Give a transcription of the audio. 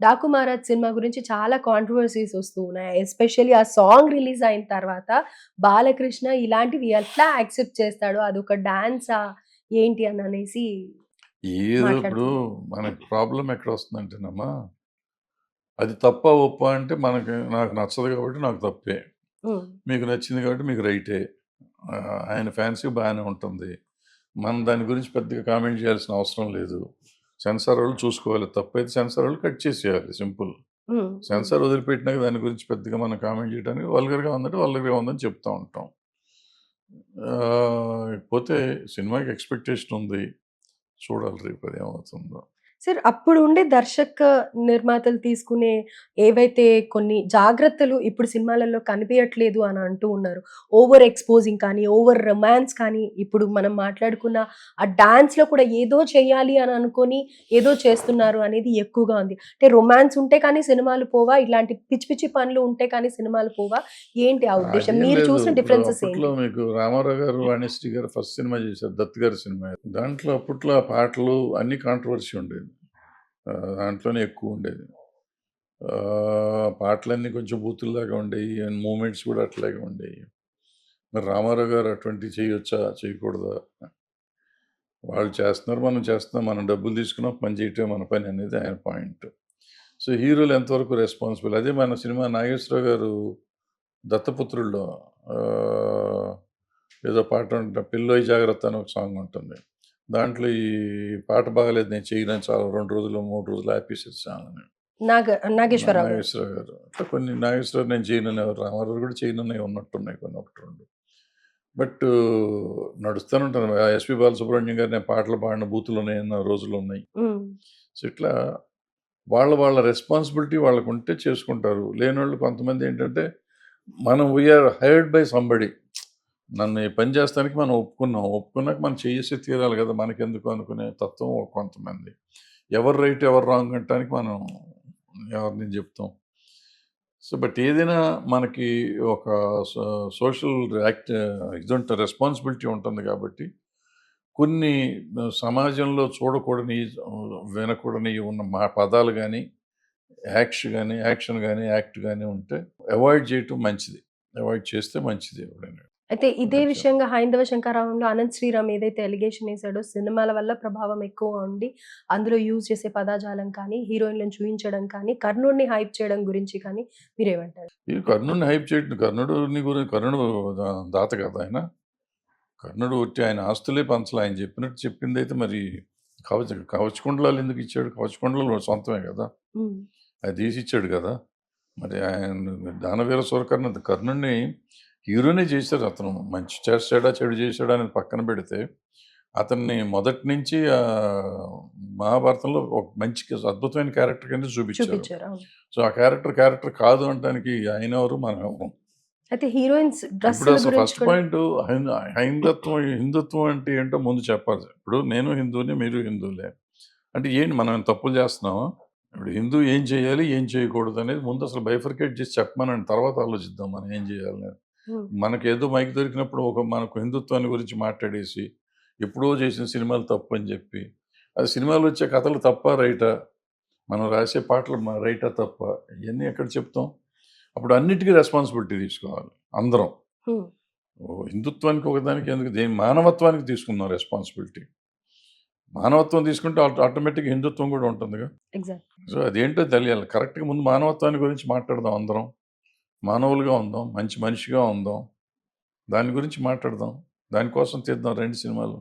'Daaku Maharaj' cinema గురించి చాలా controversies వస్తూ ఉన్నాయి. ఎస్పెషల్లీ ఆ సాంగ్ రిలీజ్ అయిన తర్వాత బాలకృష్ణ ఇలాంటివి ఎట్లా యాక్సెప్ట్ చేస్తాడు? అదొక డాన్సా? ఏంటి అననేసి ఏదో ఇప్పుడు మాట్లాడుతున్నారు. మనకి ప్రాబ్లమ్ ఎక్కడొస్తుందంటేనమ్మా, అది తప్పా, ఒప్పా అంటే నాకు నచ్చదు కాబట్టి నాకు తప్పే. హ్మ్. మీకు నచ్చింది కాబట్టి మీకు రైటే. ఆయన ఫ్యాన్స్‌కి బానే ఉంటుంది. మనం దాని గురించి పెద్దగా కామెంట్ చేయాల్సిన అవసరం లేదు. సెన్సార్ వోళ్ళు చూసుకోవాలి. తప్పైతే సెన్సార్ వోళ్ళు కట్ చేసేయాలి సింపుల్. హ్మ్. హ్మ్. సెన్సార్ వదిలిపెట్టినాక దాని గురించి పెద్దగా మనం కామెంట్ చేయడానికి వల్గర్‌గా ఉందంటే వల్గర్‌గా ఉందని చెప్తా ఉంటాం. పోతే సినిమాకి ఎక్స్‌పెక్టేషన్ ఉంది. చూడాలి రేపు అది ఏమవుతుందో. సార్ అప్పుడు ఉండే దర్శక నిర్మాతలు తీసుకునే ఏవైతే కొన్ని జాగ్రత్తలు ఇప్పుడు సినిమాలలో కనిపియట్లేదు అని అంటూ ఉన్నారు. ఓవర్ ఎక్స్‌పోజింగ్ కానీ, ఓవర్ రొమాన్స్ కానీ, ఇప్పుడు మనం మాట్లాడుకున్న ఆ డాన్స్‌లో కూడా ఏదో చేయాలి అని అనుకోని ఏదో చేస్తున్నారు అనేది ఎక్కువగా ఉంది. అంటే రొమాన్స్ ఉంటే కానీ సినిమాలు పోవా? ఇలాంటి పిచ్చి పిచ్చి పనులు ఉంటే కానీ సినిమాలు పోవా? ఏంటి ఆ ఉద్దేశ్యం? అదేం మీరు లేదు. చూసిన ఇప్పుడు డిఫరెన్సెస్ అప్పట్లో ఏంటి? మీకు రామారావు గారు, వాణిశ్రీ గారు ఫస్ట్ సినిమా చేశారు. 'దత్' గారి సినిమా. దాంట్లో అప్పట్లో ఆ పాటలు అన్నీ కాంట్రోవర్సీ ఉండేది. దాంట్లోనే ఎక్కువుండేది. పాటలన్నీ కొంచెం బూతుల్లాగా ఉండేయి. అండ్ మూవ్‌మెంట్స్ కూడా అట్లాగే ఉండేయి. మరి రామారావు గారు అటువంటివి చేయొచ్చా? చేయకూడదా? వాళ్ళు చేస్తున్నారు, మనం చేస్తున్నాం. మనం డబ్బులు తీసుకున్నాం, పని చేయటమే మన పని అనేది ఆయన పాయింట్. సో, హీరోలు ఎంతవరకు రెస్పాన్సిబుల్. అదే మన సినిమా నాగేశ్వరరావు గారు 'దత్తపుత్రుడులో' ఆహ్, ఏదో పాట ఉంట 'పిల్లోయ్ జాగ్రత్త' అని ఒక సాంగ్ ఉంటుంది. దాంట్లో ఈ పాట బాగాలేదు నేను చేయనని చాలా 2 రోజులు, 3 రోజులు ఆపేసారు ఛానెల్‌ని. నాగేశ్వరరావు గారు. నాగేశ్వరరావు గారు. అట్లా కొన్ని నాగేశ్వరరావు నేను చేయననేవారు. రామారావు కూడా చేయననేవి ఉన్నట్టున్నాయి కొన్ని 1, 2. బట్ నడుస్తూనే ఉంటాను. ఎస్‌పి బాలసుబ్రహ్మణ్యం గారు నేను పాటలు పాడిన బూతులున్నాయన్న రోజులున్నాయి. హ్మ్. సో, ఇట్లా వాళ్ళ రెస్పాన్సిబిలిటీ వాళ్ళకుంటే చేసుకుంటారు. లేనోళ్ళు కొంతమందేంటంటే, మనం we are hired by somebody. నన్ను ఈ పని చేస్తానికి మనం ఒప్పుకున్నాం. ఒప్పుకున్నాక మనం చేసి తీరాలి గదా! మనకెందుకు అనుకునే తత్వం కొంతమంది. ఎవరు రైట్, ఎవరు రాంగ్ అనటానికి మనం ఎవరిని జెప్తాం. సో, బట్ ఏదైనా మనకి ఒక సో సోషల్ ఇదుంట రెస్పాన్సిబిలిటీ ఉంటుంది గాబట్టి, కొన్ని సమాజంలో చూడకూడని, వినకూడనియి ఉన్న పదాలు గాని, యాక్షన్ గాని, యాక్ట్ గాని ఉంటే అవాయిడ్ చేయటం మంచిది. అవాయిడ్ చేస్తే మంచిది ఎప్పుడైనా. అయితే ఇదే కొంచెం విషయంగా 'హైందవ శంకరాభరణంలో' అనంత్ శ్రీరామ్ ఏదైతే అలిగేషన్ ఏసాడో సినిమాల వల్ల ప్రభావం ఎక్కువ ఉండి, అందులో యూజ్ చేసే పదజాలం కానీ, హీరోయిన్‌లను చూయించడం కానీ, కర్ణుడిని హైప్ చేయడం గురించి కానీ మీరేమంటారు? ఈ కర్ణుడిని హైప్ చేయటం కర్ణుడు దాత కదా ఆయన. కర్ణుడు ఉట్టి ఆయన ఆస్తులే పంచల. ఆయన చెప్పినట్టు చెప్పిందైతే మరి కవచకుండలాలు ఎందుకు ఇచ్చాడు? కవచకుండలాలు సొంతమే కదా! హ్మ్. అది తీసిచ్చాడు కదా! మరి ఆయన దానవీర సూరకర్ణ కర్ణుడిని హీరోనే చేశారు అతను. మంచి చేశాడా, చెడు చేశాడా అనేది పక్కన పెడితే, అతన్ని మొదటి నుంచి మహాభారతంలో ఒక మంచి అద్భుతమైన క్యారెక్టర్ కింద చూపిచ్చారు. చూపిచ్చారు. అవును. సో, ఆ క్యారెక్టర్ కాదు అనటానికి ఆయనెవరు, మనమెవరు? అయితే హీరోయిన్స్ ఇప్పుడు డ్రెస్సుల అసలు గురించి ఫస్ట్ కూడా పాయింటు హిందుత్వం అంటే ఏంటో ముందు చెప్పాలి. ఇప్పుడు నేను హిందువుని, మీరు హిందువులే. అంటే ఏంటి మనం ఏమైనా తప్పులు చేస్తున్నామా? ఇప్పుడు హిందూ ఏం చేయాలి, ఏం చేయకూడదనేది ముందు అసలు బైఫర్కేట్ చేసి చెప్పమనండి. తర్వాత ఆలోచిద్దాం మనం ఏం చేయాలనేది. హ్మ్. మనకేదో మైక్ దొరికినప్పుడు మనకు హిందుత్వాన్ని గురించి మాట్లాడేసి, ఎప్పుడో చేసిన సినిమాలు తప్పని చెప్పి, అది సినిమాలో వచ్చే కథలు తప్పా, రైటా? మనం రాసే పాటలు రైటా, తప్పా? ఇయన్నీ ఎక్కడ చెప్తాం? అప్పుడు అన్నిటికి రెస్పాన్సిబిలిటీ తీసుకోవాలి అందరం. హ్మ్. హిందుత్వానికి ఒకదానికి ఎందుకు మానవత్వానికి తీసుకుందాం రెస్పాన్సిబిలిటీ. మానవత్వం తీసుకుంటే ఆటోమేటిక్‌గా హిందుత్వం కూడా ఉంటుందిగా. ఎగ్జాక్ట్. సో, అదేంటో తెలియాలి. కరెక్ట్‌గా ముందు మానవత్వాన్ని గురించి మాట్లాడదాం అందరం. మానవులుగా ఉందాం. మంచి మనిషిగా ఉందాం. దాని గురించి మాట్లాడదాం. దానికోసం తీద్దాం రండి సినిమాలు.